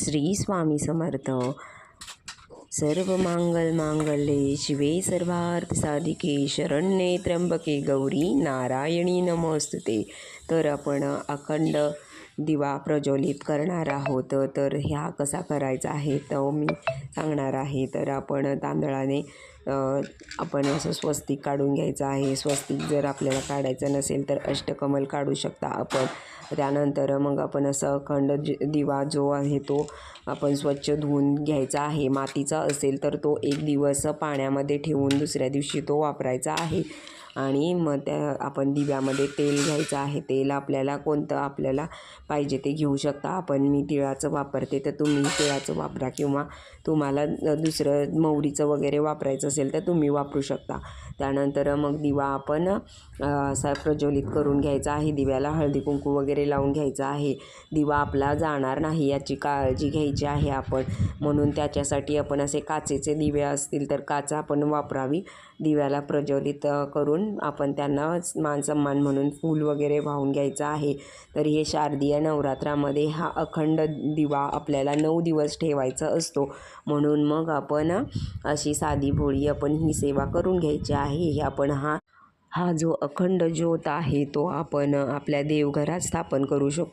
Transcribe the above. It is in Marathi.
श्री स्वामी समर्थ. सर्व मांगल मांगल्ये शिवे सर्वार्थ साधिके शरण्ये त्र्यंबके गौरी नारायणी नमोस्तुते. तर आपण अखंड दिवा प्रज्वलित करणार आहोत. तर ह्या कसा करायचा आहे तो मी सांगणार आहे. तर आपण तांदळाने आपण असं स्वस्तिक काढून घ्यायचं आहे. स्वस्तिक जर आपल्याला काढायचं नसेल तर अष्टकमल काढू शकता आपण. त्यानंतर मग आपण असं अखंड दिवा जो आहे तो आपण स्वच्छ धुवून घ्यायचा आहे. मातीचा असेल तर तो एक दिवस पाण्यामध्ये ठेवून दुसऱ्या दिवशी तो वापरायचा आहे. आणि मग त्या आपण दिव्यामध्ये तेल घ्यायचं आहे. तेल आपल्याला कोणतं आपल्याला पाहिजे ते घेऊ शकता. मी तिळाचं वापरते तर तुम्ही तिळाचं वापरा, किंवा तुम्हाला दुसरं मोहरीचं वगैरे वापरायचं असेल तर तुम्ही वापरू शकता. त्यानंतर मग दिवा आपण असा प्रज्वलित करून घ्यायचा आहे. दिव्याला हळदी कुंकू वगैरे लावून घ्यायचा आहे. दिवा आपला जाणार नाही याची काळजी घ्यायची आहे आपण. म्हणून त्याच्यासाठी आपण असे काचेचे दिवे असतील तर काच आपण वापरावी. दिव्याला प्रज्वलित करून आपण त्यांना मान सन्मान म्हणून फूल वगैरे वाहून घ्यायचं आहे. तर हे शारदीय नवरात्रामध्ये हा अखंड दिवा आपल्याला 9 दिवस ठेवायचा असतो. म्हणून मग आपण अशी साधी भोळी आपण ही सेवा करून घ्यायची आहे. आपण हा जो अखंड ज्योत आहे तो आपण आपल्या देवघरात स्थापन करू शकतो.